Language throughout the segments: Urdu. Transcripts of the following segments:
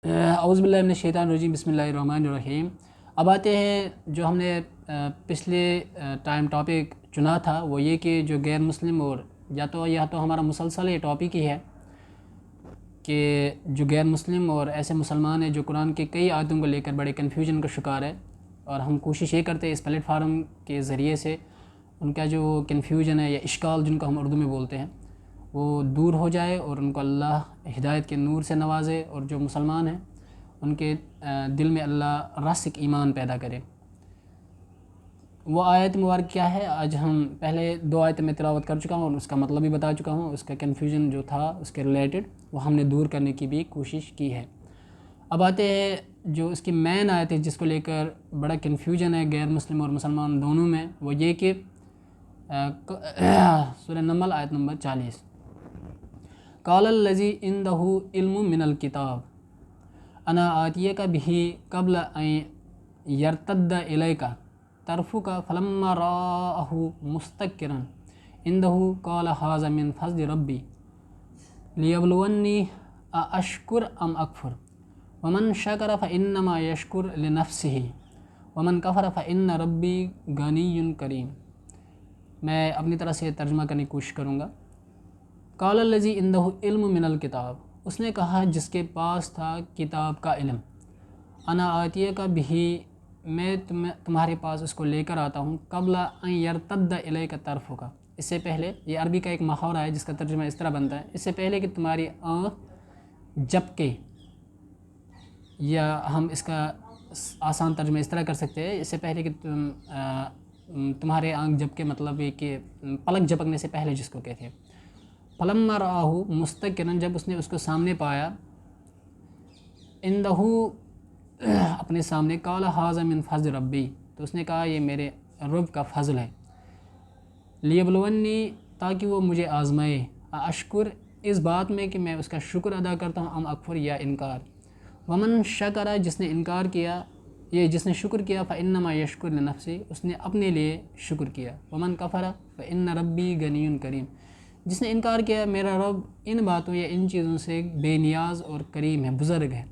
اعوذ باللہ من الشیطان الرجیم، بسم اللہ الرحمن الرحیم۔ اب آتے ہیں جو ہم نے پچھلے ٹائم ٹاپک چنا تھا، وہ یہ کہ جو غیر مسلم، اور یا تو ہمارا مسلسل یہ ٹاپک ہی ہے کہ جو غیر مسلم اور ایسے مسلمان ہیں جو قرآن کے کئی آیتوں کو لے کر بڑے کنفیوژن کا شکار ہے، اور ہم کوشش یہ کرتے ہیں اس پلیٹ فارم کے ذریعے سے ان کا جو کنفیوژن ہے یا اشکال جن کو ہم اردو میں بولتے ہیں وہ دور ہو جائے، اور ان کو اللہ ہدایت کے نور سے نوازے، اور جو مسلمان ہیں ان کے دل میں اللہ راسخ ایمان پیدا کرے۔ وہ آیت مبارک کیا ہے؟ آج ہم پہلے 2 آیتیں میں تلاوت کر چکا ہوں اور اس کا مطلب بھی بتا چکا ہوں، اس کا کنفیوژن جو تھا اس کے ریلیٹڈ وہ ہم نے دور کرنے کی بھی کوشش کی ہے۔ اب آتے ہیں جو اس کی مین آیت ہے جس کو لے کر بڑا کنفیوژن ہے غیر مسلم اور مسلمان دونوں میں، وہ یہ کہ سورہ نمل آیت نمبر 40، قال الذی عندہ علم من الکتاب انا آتیک بہ قبل ان یرتد الیک طرفک فلما رآہ مستقرا عندہ قال ھذا من فضل ربی لیبلونی ااشکر ام اکفر ومن شکر فانما یشکر لنفسہ ومن کفر فان ربی غنی کریم۔ میں اپنی طرح سے ترجمہ کرنے کی کوشش کروں گا۔ قال الذی عندہ علم من الکتاب، اس نے کہا جس کے پاس تھا کتاب کا علم، انا آتیک بہ، میں تمہارے پاس اس کو لے کر آتا ہوں، قبل ان یرتد الیک طرفک، اس سے پہلے، یہ عربی کا ایک محاورہ ہے جس کا ترجمہ اس طرح بنتا ہے، اس سے پہلے کہ تمہاری آنکھ جھپکے، یا ہم اس کا آسان ترجمہ اس طرح کر سکتے ہیں، اس سے پہلے کہ تمہارے آنکھ جھپکے، مطلب یہ کہ پلک جھپکنے سے پہلے جس کو کہتے ہیں۔ فلما رآہ مستقرا، جب اس نے اس کو سامنے پایا، عندہ، اپنے سامنے، قال ھذا من فضل ربی، تو اس نے کہا یہ میرے رب کا فضل ہے، لیبلونی، تاکہ وہ مجھے آزمائے، اشکر، اس بات میں کہ میں اس کا شکر ادا کرتا ہوں، ام اکفر، یا انکار۔ ومن شکر، جس نے انکار کیا، یہ جس نے شکر کیا، فانما یشکر لنفسہ، اس نے اپنے لیے شکر کیا۔ ومن کفر فان ربی غنی کریم، جس نے انکار کیا، میرا رب ان باتوں یا ان چیزوں سے بے نیاز اور کریم ہے، بزرگ ہے۔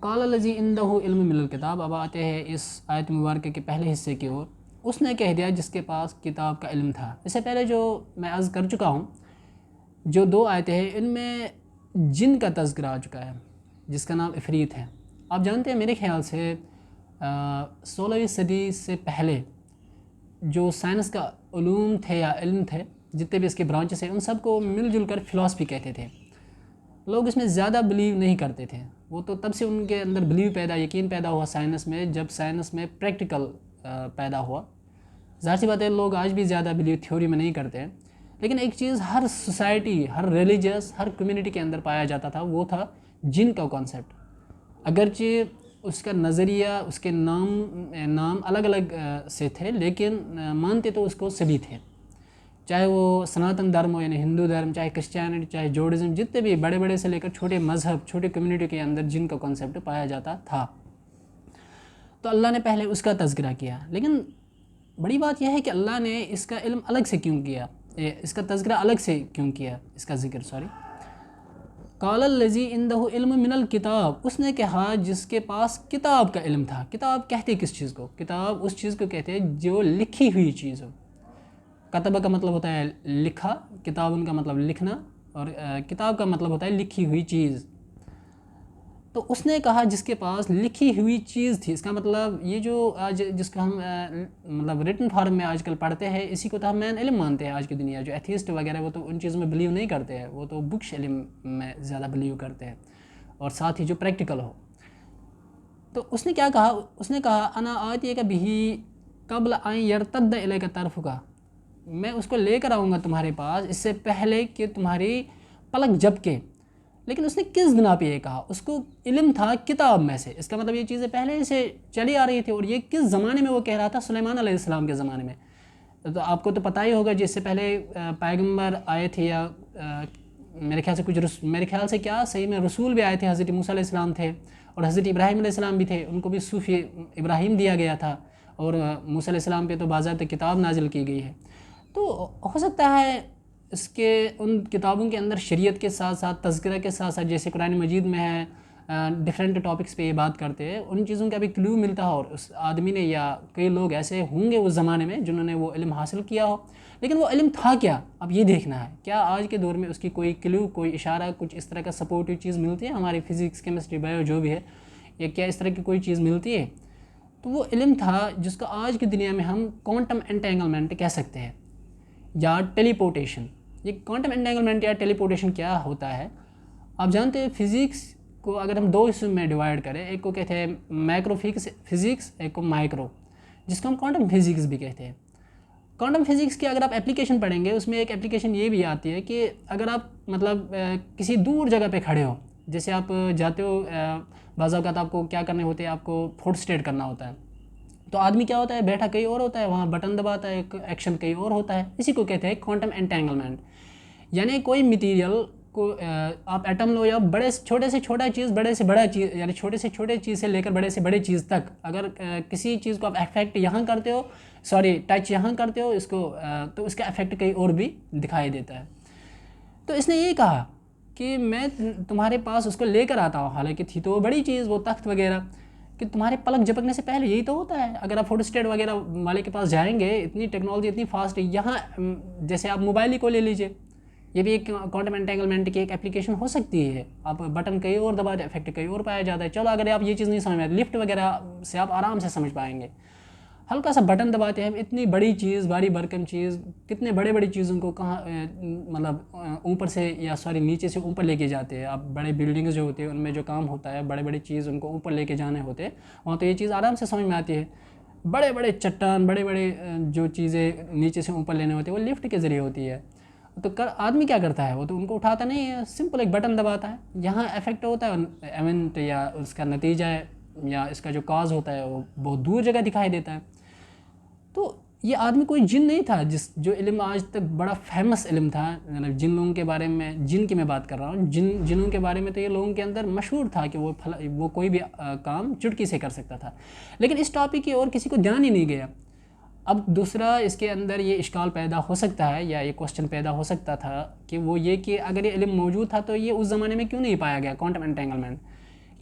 قال الذی عندہ علم من الکتاب، اب آتے ہیں اس آیت مبارکہ کے پہلے حصے کی اور، اس نے کہہ دیا جس کے پاس کتاب کا علم تھا۔ اس سے پہلے جو میں عرض کر چکا ہوں، جو 2 آیتیں ہیں ان میں جن کا تذکرہ آ چکا ہے جس کا نام عفریت ہے۔ آپ جانتے ہیں میرے خیال سے 16ویں صدی سے پہلے جو سائنس کا علوم تھے یا علم تھے، جتنے بھی اس کے برانچز ہیں، ان سب کو مل جل کر فلاسفی کہتے تھے۔ لوگ اس میں زیادہ بلیو نہیں کرتے تھے، وہ تو تب سے ان کے اندر بلیو پیدا، یقین پیدا ہوا سائنس میں، جب سائنس میں پریکٹیکل پیدا ہوا۔ ظاہر سی بات ہے لوگ آج بھی زیادہ بلیو تھیوری میں نہیں کرتے ہیں، لیکن ایک چیز ہر سوسائٹی، ہر ریلیجس، ہر کمیونٹی کے اندر پایا جاتا تھا، وہ تھا جن کا کانسیپٹ، اگرچہ اس کا نظریہ، اس کے نام الگ الگ سے تھے، لیکن مانتے تو اس کو سبھی تھے، چاہے وہ سناتن دھرم ہو، یعنی ہندو دھرم، چاہے کرسچینٹی، چاہے جوڈزم، جتنے بھی بڑے بڑے سے لے کر چھوٹے مذہب، چھوٹے کمیونٹی کے اندر جن کا کانسیپٹ پایا جاتا تھا۔ تو اللہ نے پہلے اس کا تذکرہ کیا، لیکن بڑی بات یہ ہے کہ اللہ نے اس کا علم الگ سے کیوں کیا، اس کا تذکرہ الگ سے کیوں کیا، اس کا ذکر، قال الذی عندہ علم من الکتاب، اس نے کہا جس کے پاس کتاب کا علم تھا۔ کتاب کہتے کس چیز کو؟ کتاب اس چیز کو کہتے ہیں جو لکھی ہوئی چیز ہو۔ کتبہ کا مطلب ہوتا ہے لکھا، کتاب کا مطلب لکھنا، اور کتاب کا مطلب ہوتا ہے لکھی ہوئی چیز۔ تو اس نے کہا جس کے پاس لکھی ہوئی چیز تھی، اس کا مطلب یہ جو آج جس کو ہم مطلب ریٹن فارم میں آج کل پڑھتے ہیں، اسی کو تو ہم مین علم مانتے ہیں آج کی دنیا۔ جو ایتھیسٹ وغیرہ وہ تو ان چیزوں میں بلیو نہیں کرتے ہیں، وہ تو بکش علم میں زیادہ بلیو کرتے ہیں، اور ساتھ ہی جو پریکٹیکل ہو۔ تو اس نے کیا کہا؟ اس نے کہا انا آتیک بہ قبل ان یرتد الیک طرفک، میں اس کو لے کر آؤں گا تمہارے پاس اس سے پہلے کہ تمہاری پلک جھپکے۔ لیکن اس نے کس بنا پہ یہ کہا؟ اس کو علم تھا کتاب میں سے، اس کا مطلب یہ چیزیں پہلے سے چلی آ رہی تھی، اور یہ کس زمانے میں وہ کہہ رہا تھا؟ سلیمان علیہ السلام کے زمانے میں۔ تو آپ کو تو پتہ ہی ہوگا جس سے پہلے پیغمبر آئے تھے، یا میرے خیال سے میرے خیال سے کیا صحیح میں رسول بھی آئے تھے، حضرت موسیٰ علیہ السلام تھے، اور حضرت ابراہیم علیہ السلام بھی تھے، ان کو بھی صوفی ابراہیم دیا گیا تھا، اور موسیٰ علیہ السلام پہ تو باضابطہ کتاب نازل کی گئی ہے۔ تو ہو سکتا ہے اس کے ان کتابوں کے اندر شریعت کے ساتھ ساتھ تذکرہ کے ساتھ ساتھ جیسے قرآن مجید میں ہے ڈفرینٹ ٹاپکس پہ یہ بات کرتے ہیں، ان چیزوں کا بھی کلو ملتا ہے، اور اس آدمی نے یا کئی لوگ ایسے ہوں گے اس زمانے میں جنہوں نے وہ علم حاصل کیا ہو، لیکن وہ علم تھا کیا اب یہ دیکھنا ہے، کیا آج کے دور میں اس کی کوئی کلو، کوئی اشارہ، کچھ اس طرح کا سپورٹیو چیز ملتی ہے ہماری فزکس کیمسٹری بایو جو بھی ہے، یا کیا اس طرح کی کوئی چیز ملتی ہے؟ تو وہ علم تھا جس کو آج کی دنیا میں ہم کوانٹم انٹینگلمنٹ کہہ سکتے ہیں یا ٹیلی پورٹیشن۔ یہ کوانٹم انٹینگلمنٹ یا ٹیلی پورٹیشن کیا ہوتا ہے؟ آپ جانتے ہیں فزکس کو اگر ہم دو حصوں میں ڈیوائڈ کریں، ایک کو کہتے ہیں مائکرو فزکس، ایک کو مائکرو، جس کو ہم کوانٹم فزکس بھی کہتے ہیں۔ کوانٹم فزکس کی اگر آپ اپلیکیشن پڑھیں گے، اس میں ایک اپلیکیشن یہ بھی آتی ہے کہ اگر آپ مطلب کسی دور جگہ پہ کھڑے ہو، جیسے آپ جاتے ہو، بعض اوقات آپ کو کیا کرنے ہوتے ہیں، آپ کو فوٹو اسٹیٹ کرنا ہوتا ہے، تو آدمی کیا ہوتا ہے بیٹھا کہیں اور ہوتا ہے، وہاں بٹن دباتا ہے، ایکشن کہیں اور ہوتا ہے، اسی کو کہتے ہیں کوانٹم انٹینگلمنٹ۔ یعنی کوئی مٹیریل کو آپ ایٹم لو یا بڑے چھوٹے سے چھوٹا چیز، بڑے سے بڑا چیز، یعنی چھوٹے سے چھوٹے چیز سے لے کر بڑے سے بڑے چیز تک، اگر کسی چیز کو آپ افیکٹ یہاں کرتے ہو، ٹچ یہاں کرتے ہو اس کو، تو اس کا افیکٹ کہیں اور بھی دکھائی دیتا ہے۔ تو اس نے یہ کہا کہ میں تمہارے پاس اس کو لے کر آتا ہوں، حالانکہ تھی تو وہ بڑی چیز، وہ تخت وغیرہ، کہ تمہارے پلک جھپکنے سے پہلے یہی تو ہوتا ہے۔ اگر آپ فوٹو اسٹیٹ وغیرہ والے کے پاس جائیں گے، اتنی ٹیکنالوجی اتنی فاسٹ ہے، یہاں جیسے آپ موبائل ہی کو لے لیجئے، یہ بھی ایک کوانٹم انٹینگلمنٹ کی ایک اپلیکیشن ہو سکتی ہے، آپ بٹن کہیں اور دبا دیں، افیکٹ کہیں اور پایا جاتا ہے۔ چلو اگر آپ یہ چیز نہیں سمجھ میں آتی، لفٹ وغیرہ سے آپ آرام سے سمجھ پائیں گے، ہلکا سا بٹن دباتے ہیں، اتنی بڑی چیز، بھاری بھرکم چیز، کتنے بڑے بڑی چیزوں کو کہاں مطلب اوپر سے یا نیچے سے اوپر لے کے جاتے ہیں۔ آپ بڑے بلڈنگز جو ہوتے ہیں ان میں جو کام ہوتا ہے، بڑے بڑی چیز ان کو اوپر لے کے جانے ہوتے ہیں، وہاں تو یہ چیز آرام سے سمجھ میں آتی ہے۔ بڑے بڑے چٹان، بڑے بڑے جو چیزیں نیچے سے اوپر لینے ہوتے ہیں، وہ لفٹ کے ذریعے ہوتی ہے۔ تو آدمی کیا کرتا ہے، وہ تو ان کو اٹھاتا نہیں ہے، سمپل ایک بٹن دباتا ہے، یہاں افیکٹ ہوتا ہے، ایونٹ یا اس کا نتیجہ ہے یا اس کا جو کاز ہوتا ہے وہ بہت دور جگہ دکھائی دیتا ہے۔ تو یہ آدمی کوئی جن نہیں تھا، جو علم آج تک بڑا فیمس علم تھا، جن لوگوں کے بارے میں، جن کی میں بات کر رہا ہوں، جنوں کے بارے میں تو یہ لوگوں کے اندر مشہور تھا کہ وہ کوئی بھی کام چٹکی سے کر سکتا تھا، لیکن اس ٹاپک کی اور کسی کو دھیان ہی نہیں گیا۔ اب دوسرا اس کے اندر یہ اشکال پیدا ہو سکتا ہے یا یہ کوسچن پیدا ہو سکتا تھا کہ وہ یہ کہ اگر یہ علم موجود تھا تو یہ اس زمانے میں کیوں نہیں پایا گیا کوانٹم انٹینگلمنٹ؟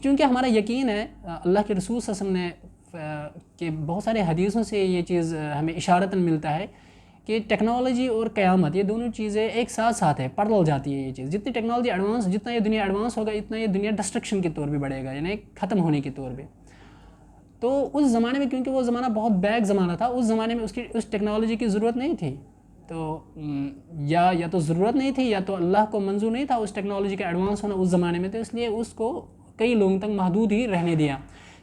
کیونکہ ہمارا یقین ہے، اللہ کے رسول صلی اللہ علیہ وسلم نے کہ بہت سارے حدیثوں سے یہ چیز ہمیں اشارتاً ملتا ہے کہ ٹیکنالوجی اور قیامت، یہ دونوں چیزیں ایک ساتھ ساتھ ہے، پیرلل جاتی ہے یہ چیز۔ جتنی ٹیکنالوجی ایڈوانس، جتنا یہ دنیا ایڈوانس ہوگا، اتنا یہ دنیا ڈسٹرکشن کے طور پہ بڑھے گا، یعنی ختم ہونے کے طور پہ۔ تو اس زمانے میں، کیونکہ وہ زمانہ بہت بیک زمانہ تھا، اس زمانے میں اس ٹیکنالوجی کی ضرورت نہیں تھی، تو یا تو ضرورت نہیں تھی یا تو اللہ کو منظور نہیں تھا اس ٹیکنالوجی کا ایڈوانس ہونا اس زمانے میں، تو اس لیے اس کو کئی لوگوں تک محدود ہی رہنے دیا۔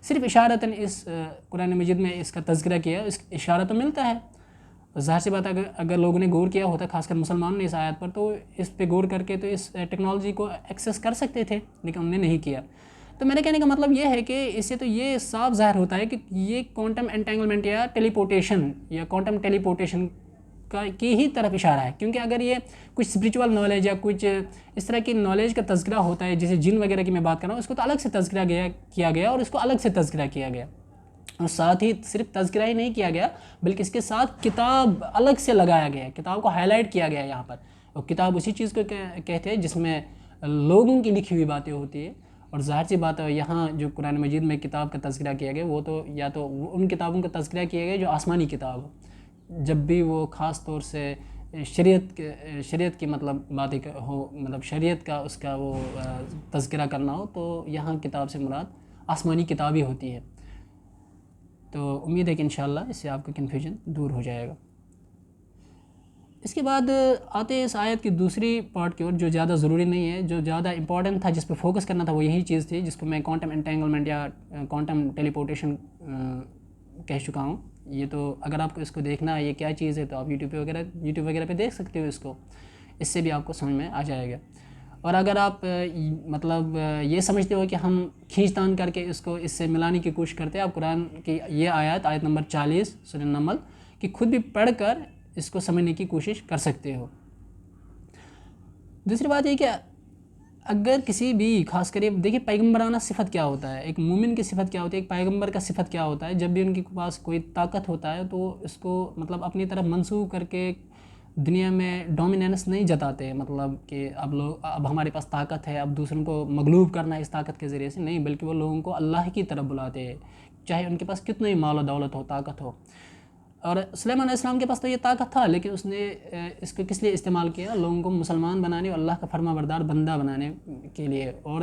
صرف اشارتاً اس قرآن مجید میں اس کا تذکرہ کیا، اس اشارہ تو ملتا ہے۔ ظاہر سی بات ہے اگر لوگوں نے غور کیا ہوتا، خاص کر مسلمانوں نے اس آیت پر، تو اس پہ غور کر کے تو اس ٹیکنالوجی کو ایکسیس کر سکتے تھے، لیکن انہوں نے نہیں کیا۔ تو میرے کہنے کا مطلب یہ ہے کہ اس سے تو یہ صاف ظاہر ہوتا ہے کہ یہ کوانٹم انٹینگلمنٹ یا ٹیلی پورٹیشن یا کوانٹم ٹیلی پورٹیشن کی ہی طرف اشارہ ہے، کیونکہ اگر یہ کچھ اسپریچول نالج یا کچھ اس طرح کی نالج کا تذکرہ ہوتا ہے، جیسے جن وغیرہ کی میں بات کر رہا ہوں، اس کو تو الگ سے تذکرہ کیا گیا اور اس کو الگ سے تذکرہ کیا گیا، اور ساتھ ہی صرف تذکرہ ہی نہیں کیا گیا بلکہ اس کے ساتھ کتاب الگ سے لگایا گیا، کتاب کو ہائی لائٹ کیا گیا یہاں پر۔ اور کتاب اسی چیز کو کہتے ہیں جس میں لوگوں کی لکھی ہوئی باتیں ہوتی ہیں، اور ظاہر سی بات ہے یہاں جو قرآن مجید میں کتاب کا تذکرہ کیا گیا، وہ تو یا تو ان کتابوں کا تذکرہ کیا گیا جو آسمانی کتاب ہو، جب بھی وہ خاص طور سے شریعت کی مطلب باتیں ہو، مطلب شریعت کا اس کا وہ تذکرہ کرنا ہو، تو یہاں کتاب سے مراد آسمانی کتاب ہی ہوتی ہے۔ تو امید ہے کہ انشاءاللہ اس سے آپ کا کنفیوژن دور ہو جائے گا۔ اس کے بعد آتے ہیں اس آیت کی دوسری پارٹ کی اور، جو زیادہ ضروری نہیں ہے، جو زیادہ امپورٹنٹ تھا، جس پہ فوکس کرنا تھا، وہ یہی چیز تھی جس کو میں کوانٹم انٹینگلمنٹ یا کوانٹم ٹیلی پورٹیشن کہہ چکا ہوں۔ یہ تو اگر آپ کو اس کو دیکھنا ہے یہ کیا چیز ہے، تو آپ یوٹیوب وغیرہ پہ دیکھ سکتے ہو اس کو، اس سے بھی آپ کو سمجھ میں آ جائے گا۔ اور اگر آپ مطلب یہ سمجھتے ہو کہ ہم کھینچ تان کر کے اس کو اس سے ملانے کی کوشش کرتے ہیں، آپ قرآن کی یہ آیت نمبر 40 سورہ نمل کہ خود بھی پڑھ کر اس کو سمجھنے کی کوشش کر سکتے ہو۔ دوسری بات یہ کہ اگر کسی بھی، خاص کر دیکھیے پیغمبرانہ صفت کیا ہوتا ہے، ایک مومن کی صفت کیا ہوتی ہے، ایک پیغمبر کا صفت کیا ہوتا ہے، جب بھی ان کے پاس کوئی طاقت ہوتا ہے تو اس کو مطلب اپنی طرف منسوخ کر کے دنیا میں ڈومیننس نہیں جتاتے، مطلب کہ اب ہمارے پاس طاقت ہے، اب دوسروں کو مغلوب کرنا ہے اس طاقت کے ذریعے سے، نہیں، بلکہ وہ لوگوں کو اللہ کی طرف بلاتے ہیں، چاہے ان کے پاس کتنا ہی مال و دولت ہو، طاقت ہو۔ اور سلیمان علیہ السلام کے پاس تو یہ طاقت تھا، لیکن اس نے اس کو کس لیے استعمال کیا؟ لوگوں کو مسلمان بنانے اور اللہ کا فرما بردار بندہ بنانے کے لیے۔ اور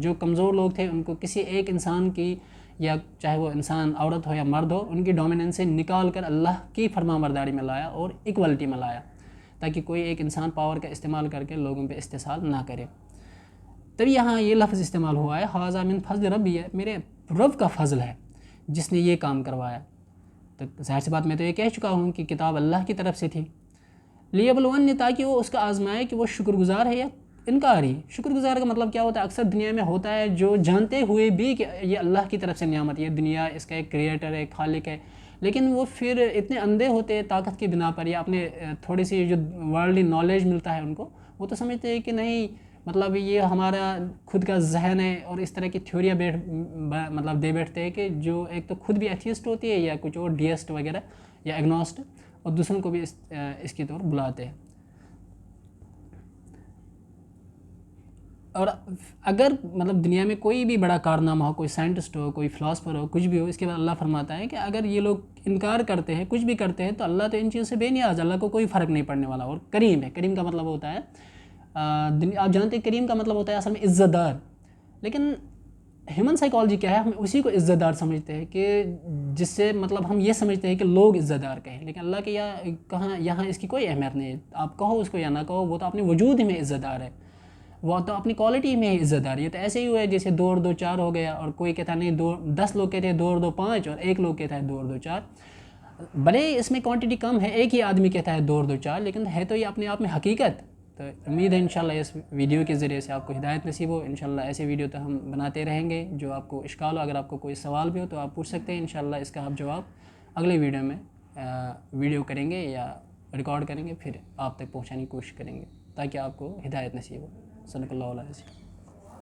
جو کمزور لوگ تھے ان کو کسی ایک انسان کی، یا چاہے وہ انسان عورت ہو یا مرد ہو، ان کی ڈومیننس سے نکال کر اللہ کی فرما برداری میں لایا اور ایکوالٹی میں لایا، تاکہ کوئی ایک انسان پاور کا استعمال کر کے لوگوں پہ استحصال نہ کرے۔ تبھی یہاں یہ لفظ استعمال ہوا ہے، ھذا من فضل ربی، ہے میرے رب کا فضل ہے جس نے یہ کام کروایا۔ تو ظاہر سی بات میں تو یہ کہہ چکا ہوں کہ کتاب اللہ کی طرف سے تھی، لیبلونی، تاکہ وہ اس کا آزمائے کہ وہ شکر گزار ہے یا انکاری۔ شکر گزار کا مطلب کیا ہوتا ہے؟ اکثر دنیا میں ہوتا ہے جو جانتے ہوئے بھی کہ یہ اللہ کی طرف سے نعمت، یہ دنیا اس کا ایک کریٹر ہے، خالق ہے، لیکن وہ پھر اتنے اندھے ہوتے ہیں طاقت کی بنا پر، یا اپنے تھوڑی سی جو ورلڈلی نالج ملتا ہے ان کو، وہ تو سمجھتے ہیں کہ نہیں، مطلب یہ ہمارا خود کا ذہن ہے، اور اس طرح کی تھیوریاں مطلب دے بیٹھتے ہیں کہ جو ایک تو خود بھی ایتھیسٹ ہوتی ہے یا کچھ اور ڈیسٹ وغیرہ یا ایگنوسٹ، اور دوسروں کو بھی اس کی طور بلاتے ہیں۔ اور اگر مطلب دنیا میں کوئی بھی بڑا کارنامہ ہو، کوئی سائنٹسٹ ہو، کوئی فلاسفر ہو، کچھ بھی ہو، اس کے بعد اللہ فرماتا ہے کہ اگر یہ لوگ انکار کرتے ہیں، کچھ بھی کرتے ہیں، تو اللہ تو ان چیزوں سے بے نیاز، اللہ کو کوئی فرق نہیں پڑنے والا، اور کریم ہے۔ کریم کا مطلب ہوتا ہے، آپ جانتے ہیں کریم کا مطلب ہوتا ہے اصل میں عزت دار، لیکن ہیومن سائیکالوجی کیا ہے؟ ہم اسی کو عزت دار سمجھتے ہیں، کہ جس سے مطلب ہم یہ سمجھتے ہیں کہ لوگ عزت دار کہیں، لیکن اللہ کے یہاں اس کی کوئی اہمیت نہیں ہے، آپ کہو اس کو یا نہ کہو، وہ تو اپنے وجود ہی میں عزت دار ہے، وہ تو اپنی کوالٹی میں ہی عزت دار ہے۔ یہ تو ایسے ہی ہوا ہے جیسے 2 اور 2 4 ہو گیا، اور کوئی کہتا نہیں 10 لوگ کہتے ہیں 2 اور 2 5، اور ایک لوگ کہتا ہے 2 اور 2 4، بھلے اس میں کوانٹٹی کم ہے، ایک ہی آدمی کہتا ہے 2 اور 2 4، لیکن ہے تو یہ اپنے آپ میں حقیقت۔ تو امید ہے انشاءاللہ اس ویڈیو کے ذریعے سے آپ کو ہدایت نصیب ہو۔ انشاءاللہ ایسے ویڈیو تو ہم بناتے رہیں گے، جو آپ کو اشکال ہو، اگر آپ کو کوئی سوال بھی ہو تو آپ پوچھ سکتے ہیں، انشاءاللہ اس کا آپ جواب اگلے ویڈیو میں ویڈیو کریں گے یا ریکارڈ کریں گے، پھر آپ تک پہنچانے کی کوشش کریں گے، تاکہ آپ کو ہدایت نصیب ہو۔ صلی اللہ علیہ وسلم۔